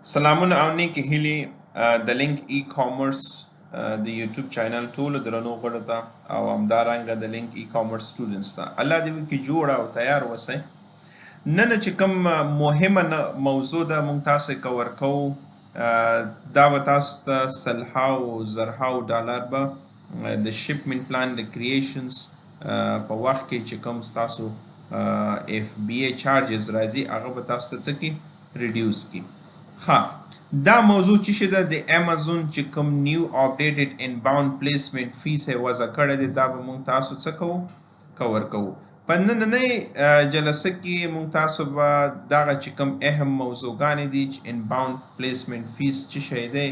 سلامونه او نیکی هیلې د لینک ای کامرس د یوټیوب چینل ټولو درنو غړو ته او همدارنګه د لینک ای کامرس سټوډنټس ته الله دې وکړي جوړ او تیار اوسئ. نن چې کوم مهمه موضوع ده مونږ تاسو کور کوو دا به تاسو ته سلهاو زرهاو ډالر به د شپمنټ پلان د کریشنز په وخت کې چې کوم ستاسو FBA چارجز راځي هغه به تاسو ته څه کړي ریډیوس کړي. ها دا موضوع چې شي د امازون چې کوم نیو اپډیټډ انباوند پلیسمنت فیس یې وضع کړی دی دا به مونږ تاسو څه کوو کور کوو. په نننۍ جلسه کې مونږ تاسو به دغه چې کوم اهم موضوعګانې دي چې انباوند پلیسمنت فیس چې شی دی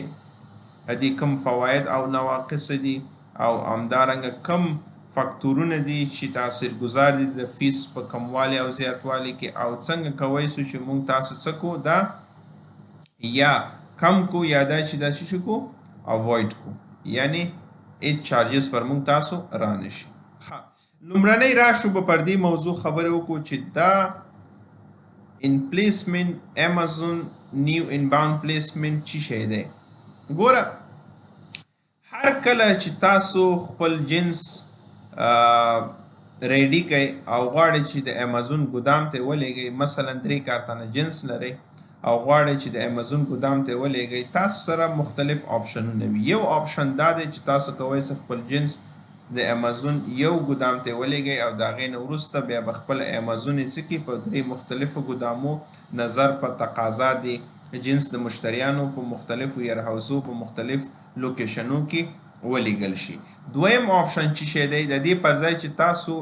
دې کوم فواید او نواقص دي او همدارنګه کوم فاکتورونه دي چې تاثیرګذار دي د فیس په کموالي او زیاتوالي کې او څنګه کوی شو چې مونږ تاسو څه کوو دا یا کم کو یا دا چې دا شي کو اوایډ کو یعنی ایت چارجز پر مونږ تاسو را نشي. ها لومړنۍ راشو به پر دې موضوع خبرې وکړو چې دا ان پلیسمنت امازون نیو انباوند پلیسمنت چی شی دی. ګوره هر کله چې تاسو خپل جنس ریډي کوي او غواړئ چې د امازون ګودام ته ولېږئ، مثلا 3 کارتنه جنس لرئ او غواړئ چې د امازون ګودام ته ولېږئ، تاسو سره مختلف آپشنونه وي. یو آپشن دا دی چې تاسو کوئ خپل جنس د امازون یو ګودام ته ولېږئ او د هغې نه وروسته بیا به خپل امازون یې څه کړي په 3 مختلفو ګودامو نظر په تقاضا د جنس د مشتریانو په مختلفو یرهاوسو په مختلف لوکیشنو کې ولېږل شي. دویم آپشن چې شی دی د دې پر ځای چې تاسو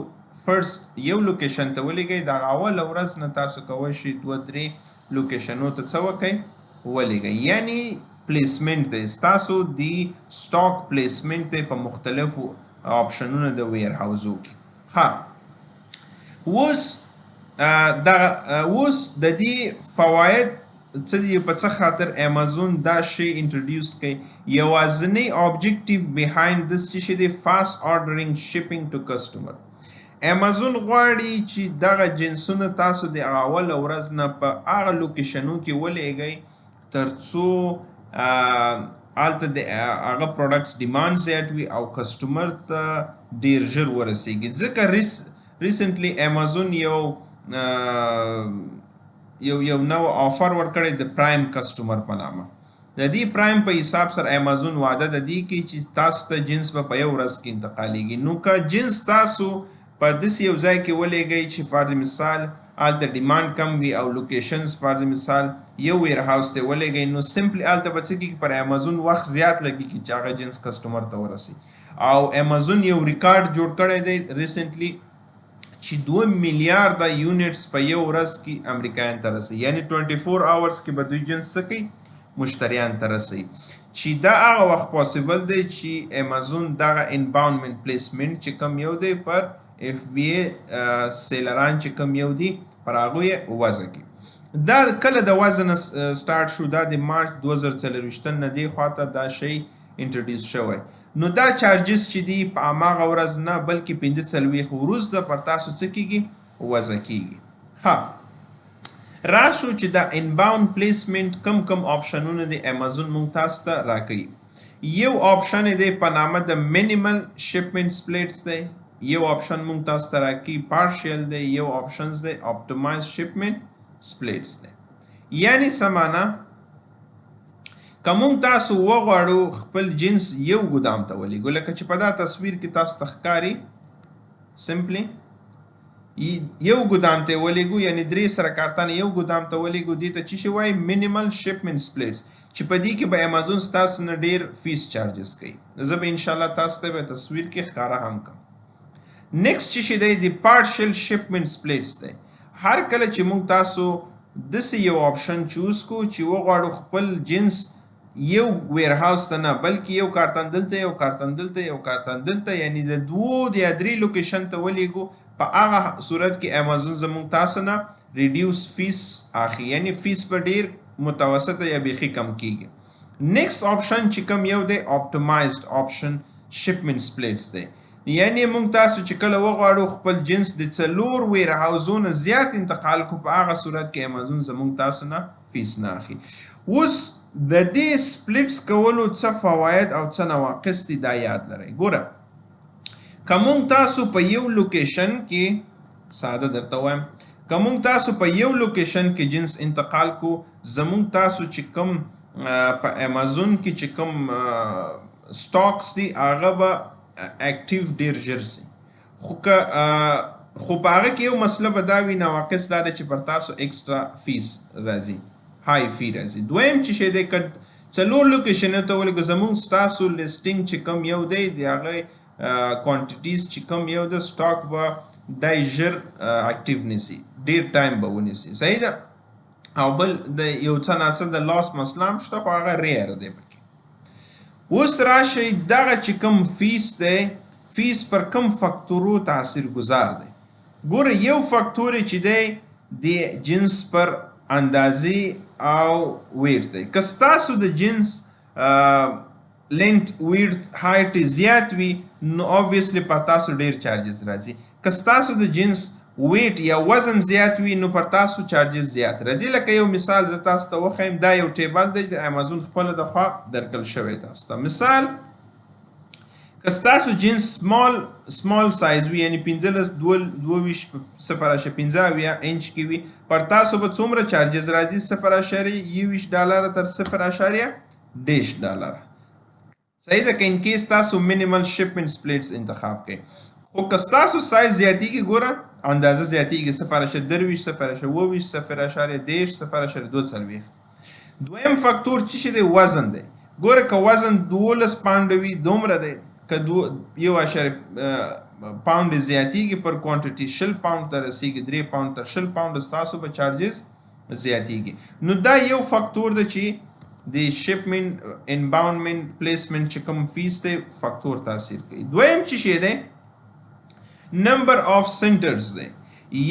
فرست یو لوکیشن ته ولېږئ د اوله ورځ نه تاسو کوئ شي 2-3 لوکیشنو ته څه وکئ ولېږئ، یعنی پلیسمنټ دی ستاسو د سټاک پلیسمنټ دی په مختلفو آپشنونو د ویر هاوزو کې. ها اوس د دې فواید څه دي په څه خاطر امازون دا شی انټروډیوس کوي. یوازینی آبجیکټیو بیهایند دس چې شي دی فاست آرډرینګ شپینګ ټو کسټمر. امازون غواړي چې دغه جنسونه تاسو د اول ورځ نه په هغه لوکیشنو کې ولېږئ ترڅو هلته د هغه پروډکټس ډیمانډ زیات وي او کسټمر ته ډیر ژر ورسیږي. ځکه ریسنټلی امازون یو نو آفر ورکړی د پرایم کسټمر په نامه. د دې پرایم په حساب سره امازون وعده د دې کوي چې تاسو ته جنس په یو ورځ کې انتقالیږي. نو که جنس تاسو په داسې یو ځای کې ولېږئ چې فرض مثال هلته ډیمانډ کم وي او لوکیشنز فرض مثال یو ویر هاوس ته ولېږئ نو سمپلی هلته به څه کېږي پر امازون وخت زیات لګېږي چې هغه جنس کسټمر ته ورسي. او امازون یو ریکارډ جوړ کړی دی ریسنټلی چې 2 میلیارده یونټس په یو ورځ کې امریکایان ته رسي، یعنی 24 اورز کې به دوی جنس څه کوي مشتریان ته رسي. چې دا هغه وخت پاسیبل دی چې امازون دغه انباوندمنت پلیسمنټ چې کوم یو دی پر FBA سیلران چې کوم یو دی پر هغو یې وضع کړي. دا کله د وضع نه سټارټ شو دا د مارچ 2024 نه دې خواته دا شی انټروډیوس شوی. نو دا چارجز چې دی په هماغه ورځ نه بلکې 45 وروسته پر تاسو څه کېږي وضع کېږي. ها راشو چې دا انباوند پلیسمنټ کم آپشنونه د امازون مونږ تاسو ته راکوي. یو آپشن دی په نامه د مینیمل شپمنټ سپلیټس دی، یو آپشن مونږ تاسو ته راکوي پارشل دی، یو آپشنز دی اپټیمایز شپمنټ سپلیټس دی. یعنی څه معنا که مونږ تاسو وغواړو خپل جنس یو ګودام ته ولېږو لکه چې په دا تصویر کې تاسو ته ښکاري سمپلی یو ګودام ته ولېږو یعنی 3 سره کارتانه یو ګودام ته ولېږو دې ته چې شي وایي مینیمل شپمنټ سپلیټس چې په دې کې به امازون ستاسو نه ډیر فیس چارجز کوي. زه به انشاءالله تاسو ته به تصویر کې ښکاره هم کوم. نیکسٹ چې شي دی د پارشل شپمنټ سپلیټس دی. هر کله چې مونږ تاسو داسې یو آپشن چوز کو چې وغواړو خپل جنس یو ویر هاوس ته نه بلکې یو کارتن دلته یو کارتن دلته یو کارتن دلته یعنی د 2 یا 3 لوکیشن ته ولېږو په هغه صورت کې امازون زموږ تاسو نه ریډیوس فیس اخلي، یعنی فیس په ډیر متوسطه یا بیخي کم کېږي. نیکسٹ آپشن چې کوم یو دی اپټیمایزډ آپشن شپمنټ سپلیټس دی. یعنی مونږ تاسو چې کله وغواړو خپل جنس د 4 ویر هاوزونو زیات انتقال کو په هغه صورت کې امازون زموږ تاسو نه فیس نه اخلي. اوس د دې سپلیټس کولو څه فواید او څه نواقص دي دا یاد لرئ. ګوره که مونږ تاسو په یو لوکیشن کې ساده درته وایم، که مونږ تاسو په یو لوکیشن کې جنس انتقال کو، زمونږ تاسو چې کوم په امازون کې چې کوم سټاکس دي هغه به اکټیو ډیر ژر سي. خو په هغه کې یو مسله به دا وي، نواقص دا ده چې پر تاسو ایکسټرا فیس راځي، های فی راځي. دویم چې شی دی که څلور لوکیشنو ته ولګو، زمونږ ستاسو لیسټینګ چې کوم یو دی د هغه کوانټیټیز چې کوم یو د سټاک به دای ژر اکټیو نیسي، ډیر ټایم به ونیسي. صحیح ده. او بل د یو څه ناڅه د لاس مسله هم شته، خو هغه ریر دی پکې. اوس راشئ دغه چې کوم فیس دی، فیس پر کوم فکتورو تاثیر گذار دی. ګوره یو فکتور چې دی د جنس پر اندازې او ویټ دی. که ستاسو د جنس لینټ ویډ هایټ زیات وي نو obviously پر تاسو ډیر چارجز راځي. که ستاسو د جنس ویټ یا وزن زیات وي نو پر تاسو چارجز زیات راځي. لکه یو مثال زه تاسو ته وښیم، دا یو ټیبل دی د امازون خپله د خوا درکړل شوی تاسو ته. مثال که ستاسو جنس سمال سایز وي، یعنی 15.22.15 انچ کې وي، پر تاسو به څومره چارجز راځي؟ $0.21 تر $0.10. صحیح ده. که انکیس تاسو مینیمل شپمنټ سپلیټس انتخاب کړئ. خو که ستاسو سایز زیاتیږي، ګوره اندازه زیاتیږي، 0.22 0.20 0.10 0.42. دویم فکتور چې شي دی وزن دی. ګوره که وزن 12 پاونډ وي دومره دی، که 1 پاونډ زیاتیږي پر کوانټیټي 20 پاونډ ته رسیږي، 3 پاونډ تر 20 پاونډ ستاسو به چارجز زیاتیږي. نو دا یو فکتور دی چې د شپمنټ انباونډمنټ پلیسمنټ چې کوم فیس دی فکتور تاثیر کوي. دویم چې شی دی نمبر آف سنټرز دی،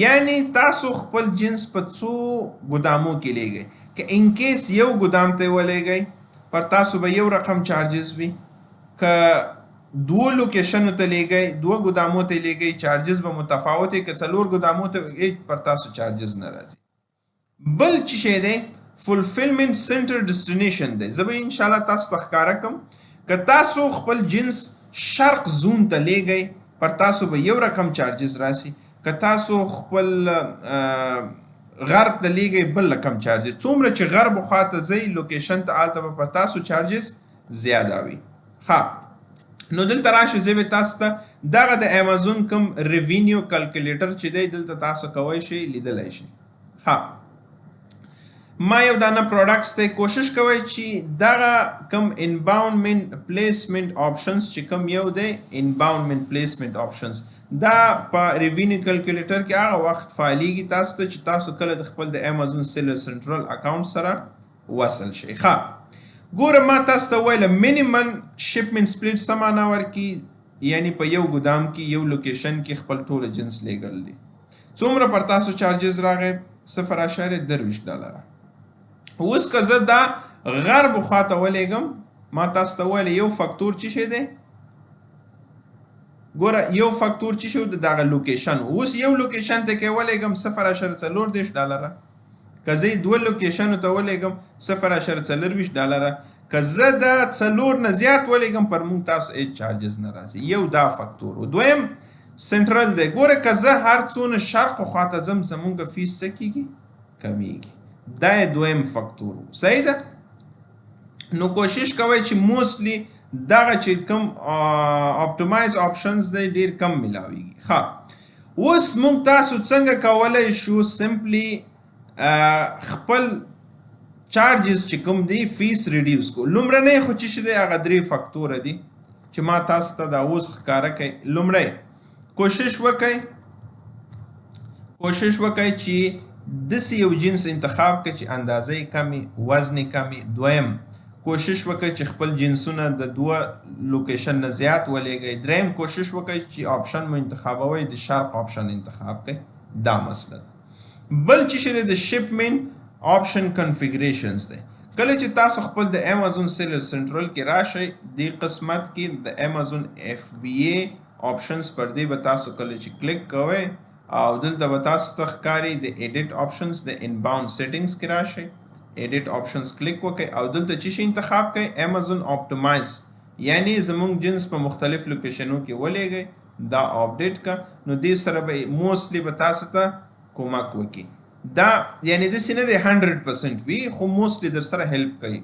یعنی تاسو خپل جنس په څو ګدامو کې لیږئ. که انکیس یو ګدام ته ولېږئ پر تاسو به یو رقم چارجز وي. که دوه لوکیشنو ته لیږئ، دوه ګدامو ته لیږئ، چارجز به متفاوت وي. که څلور ګدامو ته پر تاسو چارجز نه راځي. بل چې شی دی فولفلمنٹ سنټر ډیسټینیشن دی. زه به انشاءالله تاسو ته ښکاره کړم. که تاسو خپل جنس شرق زون ته لیږئ پر تاسو به یو رقم چارجز راسي. که تاسو خپل غرب ته لیږئ بل رقم چارجز. څومره چې غرب خواته ځئ لوکیشن ته هلته به پر تاسو چارجز زیاده وي. ښه، نو دلته راشئ زه به تاسو ته دغه د امازون کوم ریوینیو کلکولیټر چې دی دلته تاسو کوی شئ لیدلی شئ. ښه، ما یو دانه پروډکټس ته کوشش کوئ چې دغه کم انباونډمنټ پلیسمنټ آپشنز چې کم یو دی انباونډمنټ پلیسمنټ آپشنز دا په ریوینیو کلکولیټر کې هغه وخت فعالیږي تاسو ته چې تاسو کله د خپل د امازون سیلر سنټرل اکاونټ سره وصل شئ. ښه، ګوره ما تاسو ته ویله مینیمم شپمنټ سپلیټ څه معنا ورکي، یعنی په یو ګدام کې یو لوکیشن کې خپل ټول جنس لیږل دي. څومره پر تاسو چارجز راغی؟ $0.22. اوس که زه دا غرب خواته ولېږم، ما تاسو ته ویل یو فکتور چې شی دی، ګوره یو فکتور چې شی د دغه لوکیشن. اوس یو لوکیشن ته کې ولېږم $0.14. که زه دوه لوکیشنو ته ولېږم $0.24. که زه د 4 نه زیات ولېږم پر مونږ تاسو هیڅ چارجز نه راځي. یو دا فکتور. دویم سنټرل دی. ګوره که زه هر څونه شرق خواته ځم زمونږ فیس څه کېږي؟ کمیږي. دا دویم فکتور. صحیح ده. نو کوشش کوئ چې موستلی دغه چې کوم اپټیمایز آپشنز دی ډیر کم ملاویږي. ښه، اوس موږ تاسو څنګه کولی شو سمپلی خپل چارجز چې کوم دی فیس ریډیوس کو. لومړنی خو چې شي دی هغه 3 فکتوره دي چې ما تاسو ته دا اوس ښکاره کوي. لومړی کوشش وکړئ چې داسې یو جنس انتخاب کړئ چې اندازه یې کمې، وزن یې کمې. دویم کوشش وکړئ چې خپل جنسونه د 2 لوکیشن نه زیات ولېږئ. دریم کوشش وکړئ چې آپشن مو انتخابوئ د شرق آپشن انتخاب کړئ. دا مسله ده. بل چې شی دی د شپمنټ آپشن کنفیګریشنز دی. کله چې تاسو خپل د امازون سیلر سنټرل کې راشئ دې قسمت کې د امازون FBA آپشنز پر دې به تاسو کله چې کلیک کوئ او دلته به تاسو ته ښکاري د ایډیټ آپشنز د انباوند سیټینګز کې راشئ. ایډیټ آپشنز کلیک وکړئ او دلته چې شي انتخاب کړئ امازون اپټیمایز، یعنی زمونږ جنس په مختلف لوکیشنو کې ولېږئ، دا اپډیټ کا نو دې سره به موستلی به تاسو ته کومک وکړي. دا یعنی داسې نه دی 100% وي خو موستلی در سره هیلپ کوي.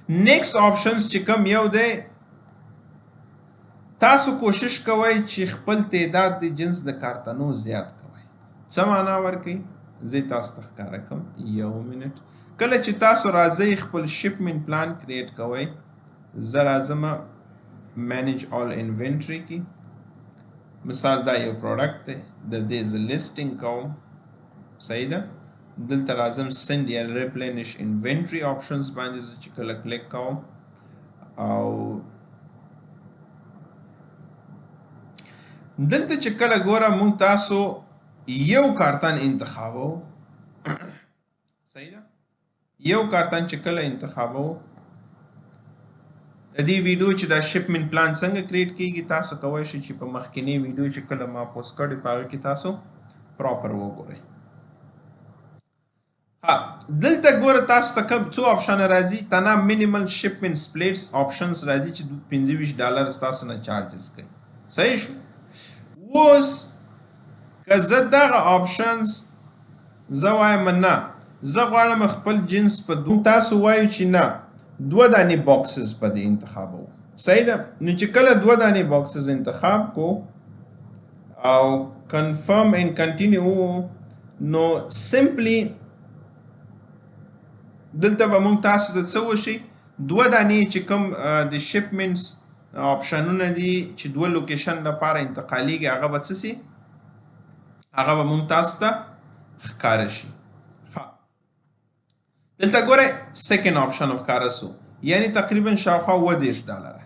نیکسٹ آپشنز چې کوم یو دی، تاسو کوشش کوئ چې خپل تعداد د جنس د کارتنو زیات کوئ. څه معنا ورکوي؟ زه تاسو ته ښکاره کوم یو منټ. کله چې تاسو راځئ خپل شپمنټ پلان کریټ کوئ، زه راځم مینیج آل انوینټری کې، مثال دا یو پروډکټ دی، د دې زه لیسټینګ کوم، صحیح ده. دلته راځم سند یا ریپلینش انوینټری آپشنز باندې زه چې کله کلیک کوم او دلته چې کله ګوره مونږ تاسو یو کارتن انتخابو، صحیح ده، یو کارتن چې کله انتخابو، د دې ویډیو چې دا شپمنټ پلان څنګه کریټ کیږي تاسو کولی شئ چې په مخکینی ویډیو چې کله ما پوسټ کړی په هغه کې تاسو پراپر وګورئ. ها دلته ګوره تاسو ته کوم څو آپشن راځي، تنه مینیمل شپمنټ سپلیټس آپشنز راځي چې $25 تاسو نه چارجز کوي. صحیح شو. اوس که زه دغه آپشنز زه وایم نه، زه غواړم خپل جنس په تاسو وایو چې نه 2 دانې باکسز په دې انتخابو، صحیح ده. نو چې کله 2 دانې باکسز انتخاب کو او کنفرم اینڈ کنټینیو، نو سمپلی دلته به مونږ تاسو ته څه وشي، 2 دانې چې کوم د شپمنټس آپشنونه دي چې 2 لوکیشن لپاره انتقالیږي، هغه به څه سي، هغه به مونږ تاسو ته ښکاره شي. دلته ګوره سیکنډ آپشن ښکاره سو، یعنی تقریبا شاوخوا $20،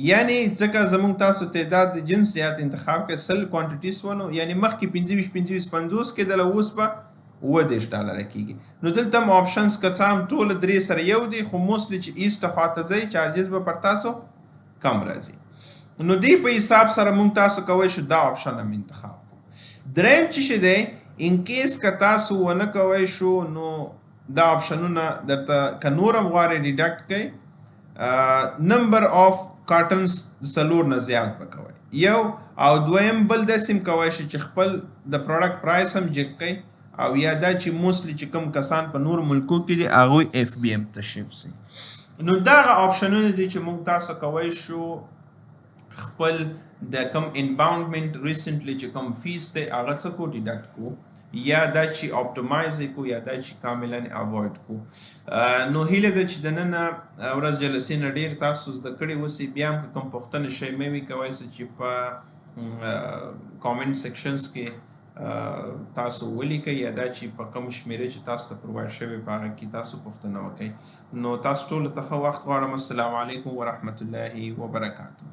یعنی ځکه زمونږ تاسو تعداد د جنس زیات انتخاب کې 100 کوانټیټیز ونه، یعنی مخکې 25 کېدله، اوس به $20 کېږي. نو دلته هم آپشنز که څه هم ټول درې سره یو دي، خو موستلی چې ایسټه خواته ځئ چارجز به پر تاسو کم راځي. نو دې په حساب سره مونږ تاسو کوی شو دا آپشن هم انتخاب کو. دریم چې شي دی ان کیس که تاسو ونه کوی شو، نو دا آپشنونه درته که نور هم غواړئ ډیډکټ کوئ، نمبر آف کارټنز 4 نه زیات به کوئ یو، او دویم بل داسې هم کوی شي چې خپل د پروډکټ پرایس هم چک کوئ، او یا دا چې موستلی چې کوم کسان په نور ملکو کې دي هغوی FBA تشریف سي. نو دغه آپشنونه دي چې موږ تاسو کوی شو خپل د کوم انباونډمنټ ریسنټلی چې کوم فیس دی هغه څه کو ډیډکټ کو، یا دا چې اپټیمایز کو، یا دا چې کاملا اوایډ کو. نو هیله ده چې د نن ورځ جلسې نه ډیر تاسو زده کړي وسی. بیا هم کوم پوښتنه شی مې وي کوی چې په کامنټ سیکشنز کې تاسو ولیکئ، یا دا چې په کوم شمیره چې تاسو ته پرووایډ شوی په هغه کې تاسو پوښتنه وکړئ. نو تاسو ټولو ته ښه وخت غواړم. السلام علیکم ورحمت الله وبرکاته.